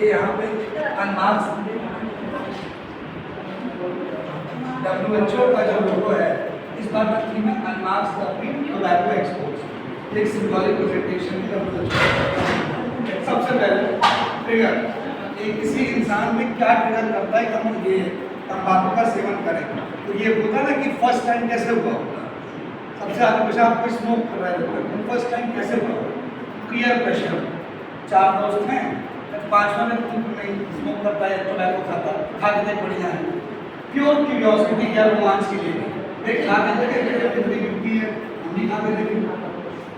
ये यहाँ पे अनमार्क्स WHO का जो लोगो है, इस बार का थीम है अनमार्क्स द टोबैको एक्सपोर्ट्स। एक सिंबॉलिक प्रेजेंटेशन का सबसे पहले ट्रिगर, किसी इंसान में क्या ट्रिगर करता है कि हम ये तंबाकू का सेवन करें। तो ये होता ना कि फर्स्ट टाइम कैसे हुआ होगा, सबसे ज़्यादा कुछ आप स्मोक कर रहे हो, फर्स्ट टाइम कैसे हुआ, पीयर प्रेशर, 4 दोस्त हैं, 5वां में नहीं स्मोक करता है, टोबैको खाता, खा के देख बढ़िया है, प्योर क्यूरियोसिटी या रोमांच के लिए देख खा के देखे कितनी गिरती है, हम भी खा के देखें,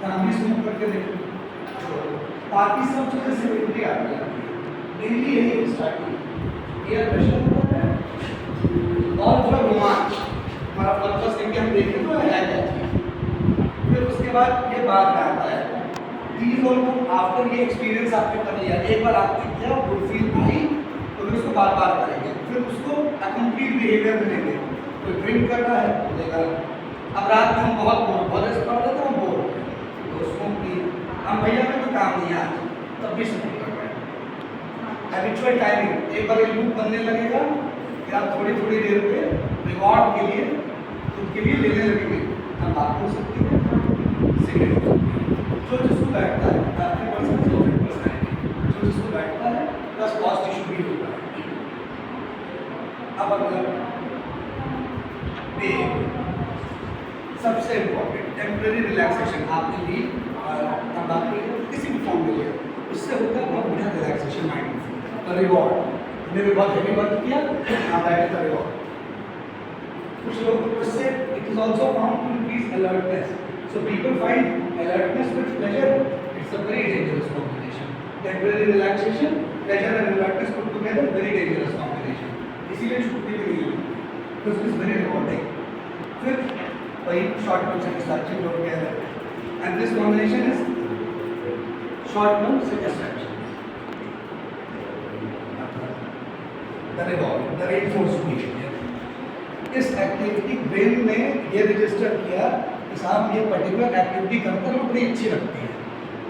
हम भी स्मोक करके देखें, बाकी सब चीज़ें सिक्योरिटी आती है। मेनली यही स्टार्टिंग पीयर प्रेशर होता है और थोड़ा रोमांच, हमारा पर्पस है कि हम देखें तो है क्या चीज़। फिर उसके बाद ये बात में आता है प्लीज और आफ्टर ये एक्सपीरियंस आपने कर लिया, एक बार आपने किया गुड फील आई तो फिर उसको बार बार करेंगे, फिर उसको कंप्लीट बिहेवियर मिलेंगे। कोई ड्रिंक कर रहा है बोलेगा, अब रात में हम बहुत पढ़ रहे थे हम बोर तो उसको भी हम भैया में कोई काम नहीं आज तब भी स्मोक कर रहे हैं। हैबिचुअल टाइमिंग, एक बार ये लूप बनने लगेगा कि आप थोड़ी थोड़ी देर पे रिवॉर्ड के लिए खुद के लिए लेने लगेंगे। हम बात हो सकती है सिगरेट जो जिसको बैठता है 30% जो 50% जो जिसको बैठता है प्लस कॉस्ट इशू भी होता है। अब अगर सबसे इम्पोर्टेंट टेम्परेरी रिलैक्सेशन आपने ली तंबाकू किसी भी फॉर्म में लिया, उससे होता है बहुत बढ़िया रिलैक्सेशन माइंड का रिवॉर्ड। मैंने बहुत हेवी वर्क किया, यहाँ बैठे था रिवॉर्ड। कुछ लोग उससे it is also found to increase alertness, so people find alertness with pleasure, it's a very dangerous combination. Temporary relaxation, pleasure and alertness put together, very dangerous combination, इसीलिए छुट्टी भी नहीं होती because it is very rewarding. फिर वही short term satisfaction लोग कह रहे हैं, and this combination is short term satisfaction. The reward, the reinforced behaviour, इस एक्टिविटी ब्रेन ने ये रजिस्टर किया कि साहब ये पर्टिकुलर एक्टिविटी करते हैं बड़ी अच्छी लगती है,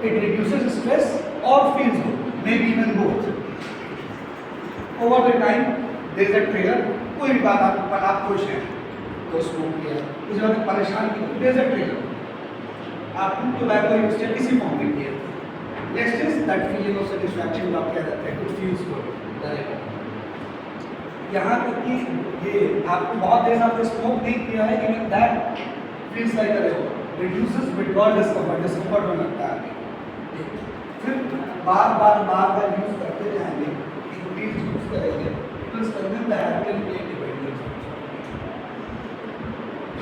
इट रिड्यूसेस स्ट्रेस और feels good, maybe even both. Over the time there is a trigger, कोई भी बात आप खुश हैं तो स्मोक किया, उस बात परेशान किया, देयर इज अ ट्रिगर, आपने टोबैको यूज किया किसी फॉर्म में किया, next is that feeling of satisfaction आप क्या कहते हैं, इट फील्स गुड। यहाँ तक कि ये आपको बहुत देर से आपने स्मोक नहीं किया है, even that feels like a reduces withdrawal discomfort, discomfort होने लगता है। फिर बार बार यूज करते जाएंगे, इंक्रीज यूज करेंगे, plus strengthen the habit and create dependence.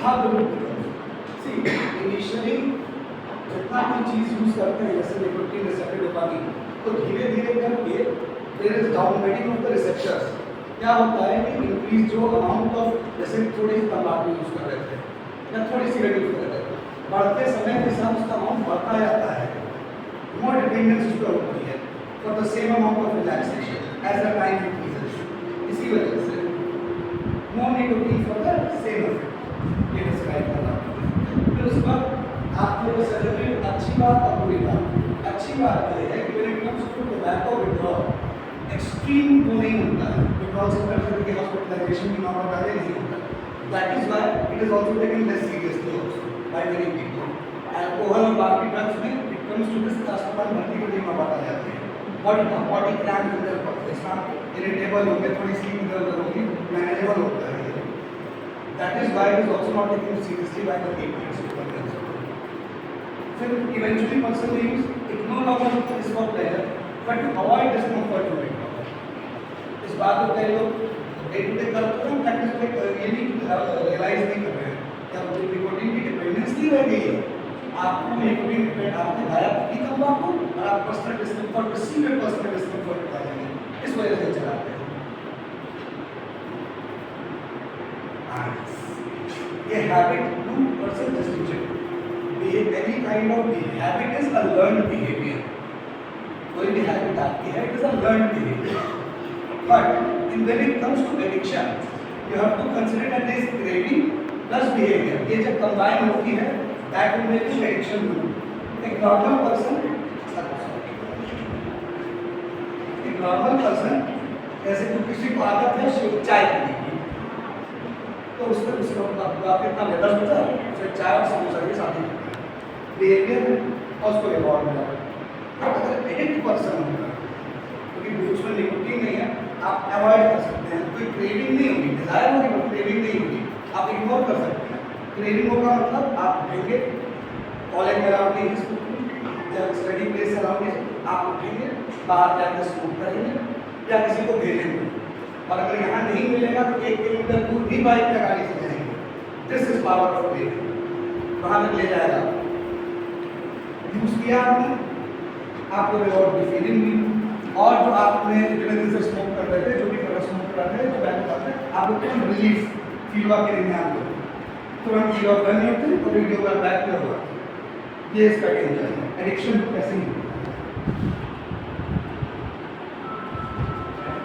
How do see initially जितना कोई चीज यूज करते हैं जैसे निकोटीन रिसेप्टर डोपामिन, तो धीरे धीरे करके there is downweighting of the receptors. क्या होता है कि इंक्रीज जो अमाउंट ऑफ, जैसे थोड़ी सी तंबाकू यूज कर रहे थे या थोड़ी सिगरेट यूज कर रहे थे, बढ़ते समय के साथ उसका अमाउंट बढ़ता जाता है, मोर डिपेंडेंस उस पर होती है for the same amount of relaxation as the time increases. इसी वजह से more nicotine for the same effect ये डिस्क्राइब करना। फिर उस पर आपको वो सजेशन अच्छी बात और बुरी बात। अच्छी बात ये है कि when it comes to tobacco withdrawal extreme तो नहीं होता है, विथड्रॉल से पहले के हॉस्पिटलाइजेशन की नौबत आगे नहीं होता। That is why it is also taken less seriously also by many people. Alcohol और बाकी ड्रग्स में इट कम्स टू दिस अस्पताल भर्ती की नौबत आ जाती है, बॉडी क्रैम्प अंदर पड़ते हैं, इरिटेबल हो गए, थोड़ी स्किन दर्द होगी, मैनेजेबल होता है ये। That is why it is also not taken seriously by the people. फिर eventually person use it no longer is for pleasure but to avoid discomfort to it. इस बात को कई लोग डे टू डे करते हैं, प्रैक्टिस पे ये नहीं रियलाइज नहीं कर रहे हैं क्या निकोटीन की डिपेंडेंस नहीं रह गई है। आपको निकोटीन डिपेंड आपने खाया की तंबाकू और आप पर्सनल डिस्कम्फर्ट किसी में पर्सनल डिस्कम्फर्ट पा जाएंगे, इस वजह से चलाते हैं। ये habit to person distinction, any kind of habit is a learned behaviour. कोई भी हैबिट आपकी है, it is a learned behaviour. But when it comes to addiction, you have to consider that there is craving plus behavior. ये जब combine होती है, that will make you addiction to. एक normal person normal person जैसे कि किसी को आदत है चाय पीने की, तो उसको आप कितना में 10 बजा उसे चाय और समोसा के साथ ही बिहेवियर और उसको रिवॉर्ड मिला। अगर एडिक्ट पर्सन होगा क्योंकि उसमें निकोटीन नहीं है, आप अवॉइड कर सकते हैं, कोई क्रेविंग नहीं होगी, डिजायर होगी बट क्रेविंग नहीं होगी, आप इग्नोर कर सकते हैं। क्रेविंग होगा मतलब आप उठेंगे, कॉलेज में अराउंड जब स्टडी प्लेस अराउंड आप उठेंगे, बाहर जाकर स्मोक करेंगे या किसी को भेजेंगे, और अगर यहाँ नहीं मिलेगा तो 1 किलोमीटर दूर भी बाइक या गाड़ी से जाएंगे। This is power of craving, वहाँ तक ले जाएगा। यूज किया आपने, आपको रिवॉर्ड की फीलिंग मिली, और जो आपने इतने दिन से स्मोक कर रहे थे, जो भी कलर स्मोक कर रहे थे, जो बैक करते हैं, आपको तुरंत रिलीफ फील हुआ कि नहीं, आपको तुरंत फील हुआ नहीं होते तो वीडियो का बैक में होगा। ये इसका डेंजर है। एडिक्शन कैसे ही